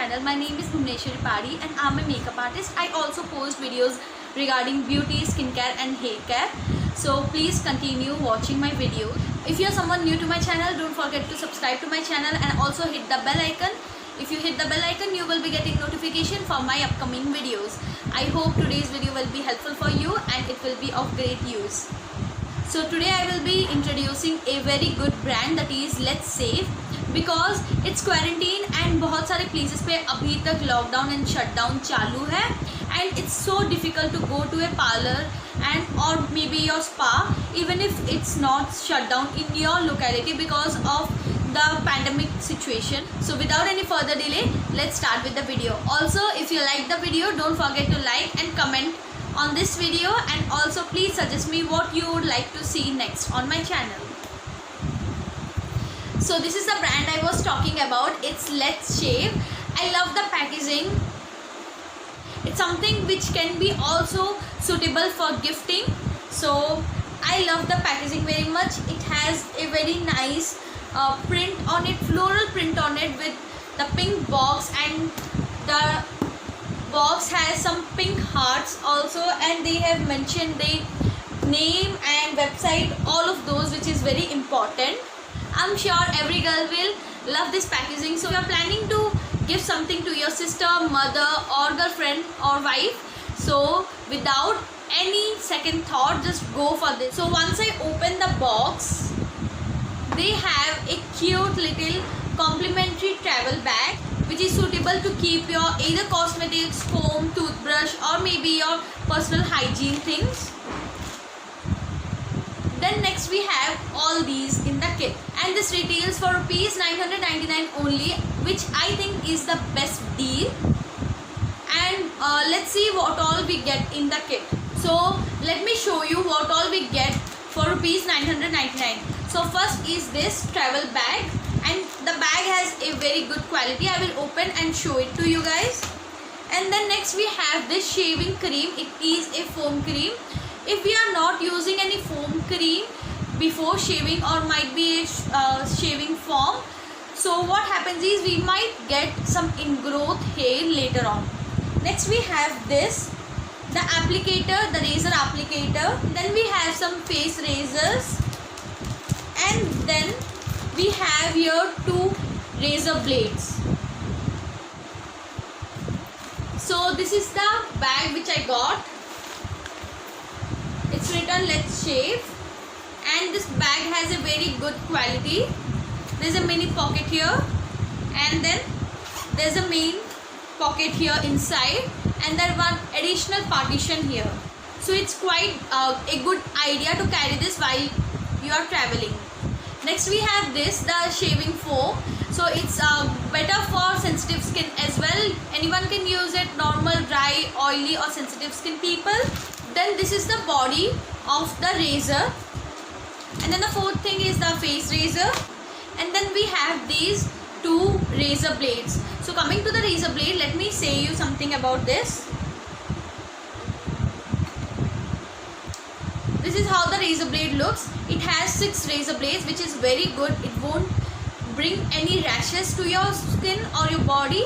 channel. My name is Bhuvneshwari Padi and I'm a makeup artist. I also post videos regarding beauty, skincare and hair care. So please continue watching my videos. If you're someone new to my channel, don't forget to subscribe to my channel and also hit the bell icon. If you hit the bell icon, you will be getting notification for my upcoming videos. I hope today's video will be helpful for you and it will be of great use. So today I will be introducing a very good brand, that is Let's Save, because it's quarantine and बहुत सारे places पे अभी तक lockdown and shutdown चालू है and it's so difficult to go to a parlor and or maybe your spa even if it's not shut down in your locality because of the pandemic situation. So without any further delay, let's start with the video. Also, if you like the video, don't forget to like and comment on this video, and also please suggest me what you would like to see next on my channel. So this is the brand I was talking about. It's Let's Shave. I love the packaging. It's something which can be also suitable for gifting. So I love the packaging very much. It has a very nice print on it, floral print on it with the pink box, and the box has some pink hearts also, and they have mentioned the name and website, all of those, which is very important. I'm sure every girl will love this packaging. So you are planning to give something to your sister, mother or girlfriend or wife, so without any second thought, just go for this. So once I open the box, they have a cute little complimentary travel bag which is suitable to keep your either cosmetics, comb, toothbrush or maybe your personal hygiene things. Then next we have all these in the kit, and this retails for rupees 999 only, which I think is the best deal. And let's see what all we get in the kit. So let me show you what all we get for rupees 999. So first is this travel bag, and the bag has a very good quality. I will open and show it to you guys. And then next we have this shaving cream. It is a foam cream. If we are not using any foam cream before shaving or might be a shaving foam, so what happens is we might get some ingrowth hair later on. Next we have this, the applicator, the razor applicator. Then we have some face razors, and then we have here two razor blades. So this is the bag which I got. It's written Let's Shave, and this bag has a very good quality. There's a mini pocket here, and then there's a main pocket here inside, and then one additional partition here. So it's quite a good idea to carry this while you are traveling. Next we have this, the shaving foam. So it's better for sensitive skin as well. Anyone can use it, normal, dry, oily or sensitive skin people. Then this is the body of the razor, and then the fourth thing is the face razor, and then we have these two razor blades. So coming to the razor blade, let me say you something about this. This is how the razor blade looks. It has 6 razor blades, which is very good. It won't bring any rashes to your skin or your body,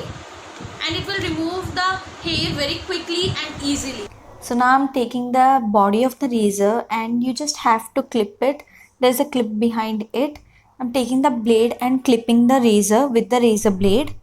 and it will remove the hair very quickly and easily. So now I'm taking the body of the razor, and you just have to clip it. There's a clip behind it. I'm taking the blade and clipping the razor with the razor blade.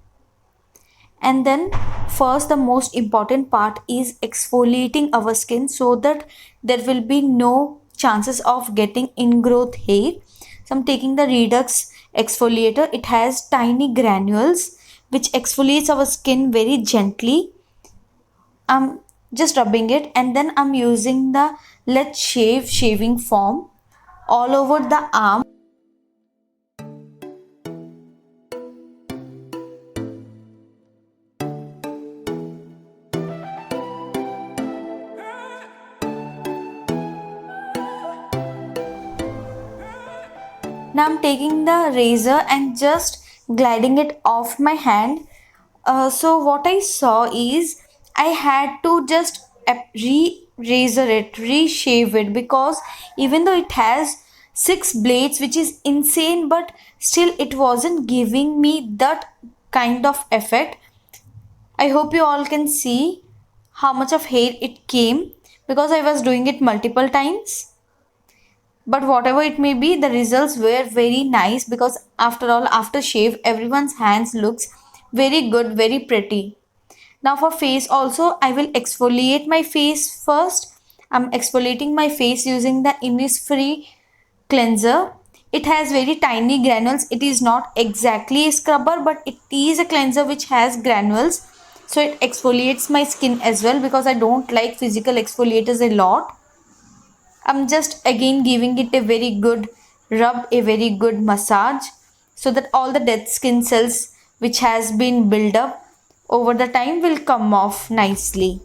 And then first, the most important part is exfoliating our skin so that there will be no chances of getting ingrowth hair. So I'm taking the Redux exfoliator. It has tiny granules which exfoliates our skin very gently. I'm just rubbing it, and then I'm using the Let's Shave shaving foam all over the arm. Now I'm taking the razor and just gliding it off my hand. So what I saw is I had to just razor it, reshave it, because even though it has 6 blades, which is insane, but still it wasn't giving me that kind of effect. I hope you all can see how much of hair it came because I was doing it multiple times. But whatever it may be, the results were very nice because after all, after shave, everyone's hands looks very good, very pretty. Now for face also, I will exfoliate my face first. I'm exfoliating my face using the Innisfree cleanser. It has very tiny granules. It is not exactly a scrubber, but it is a cleanser which has granules. So it exfoliates my skin as well because I don't like physical exfoliators a lot. I'm just again giving it a very good rub, a very good massage so that all the dead skin cells which has been built up over the time will come off nicely.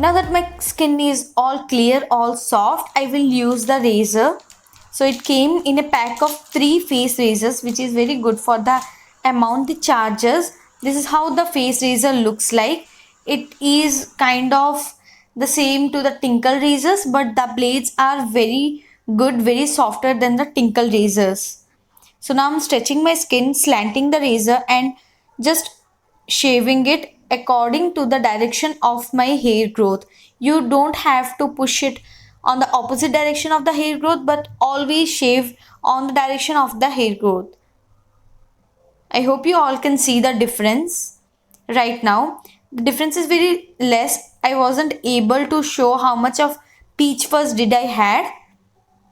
Now that my skin is all clear, all soft, I will use the razor. So it came in a pack of 3 face razors, which is very good for the amount it charges. This is how the face razor looks like. It is kind of the same to the Tinkle razors, but the blades are very good, very softer than the Tinkle razors. So now I'm stretching my skin, slanting the razor and just shaving it according to the direction of my hair growth. You don't have to push it on the opposite direction of the hair growth, but always shave on the direction of the hair growth. I hope you all can see the difference right now. The difference is very less. I wasn't able to show how much of peach fuzz did I had,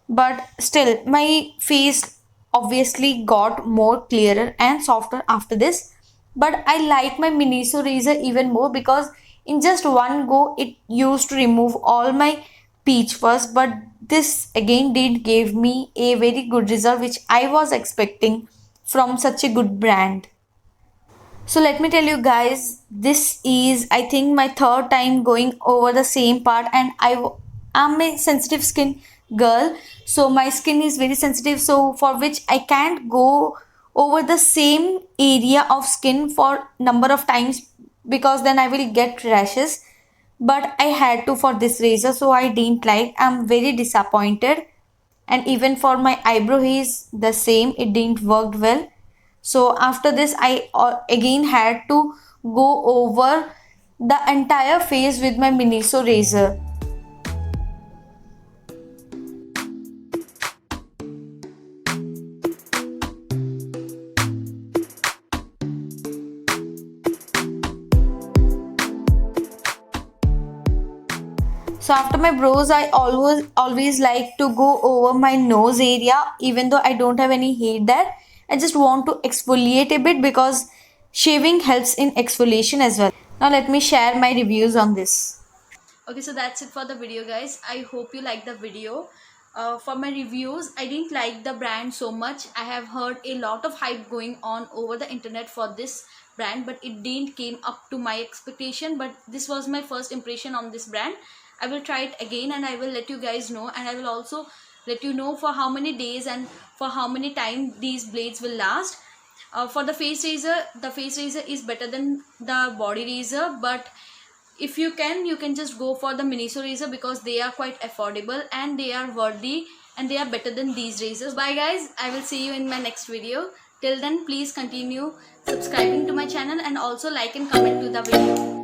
but still my face obviously got more clearer and softer after this. But I like my Miniso razor even more because in just one go it used to remove all my peach fuzz, but this again did give me a very good result which I was expecting from such a good brand. So let me tell you guys, this is I think my third time going over the same part, and am a sensitive skin girl. So my skin is very sensitive, so for which I can't go over the same area of skin for number of times because then I will get rashes. But I had to for this razor, so I didn't like. I'm very disappointed. And even for my eyebrow is the same, it didn't work well. So after this I again had to go over the entire face with my Miniso razor. So after my brows, I always like to go over my nose area, even though I don't have any hair there. I just want to exfoliate a bit because shaving helps in exfoliation as well. Now let me share my reviews on this. Okay, so that's it for the video, guys. I hope you like the video. For my reviews, I didn't like the brand so much. I have heard a lot of hype going on over the internet for this brand, but it didn't came up to my expectation. But this was my first impression on this brand. I will try it again and I will let you guys know, and I will also let you know for how many days and for how many time these blades will last. For the face razor is better than the body razor, but if you can just go for the Miniso razor because they are quite affordable and they are worthy and they are better than these razors. Bye guys, I will see you in my next video. Till then, please continue subscribing to my channel and also like and comment to the video.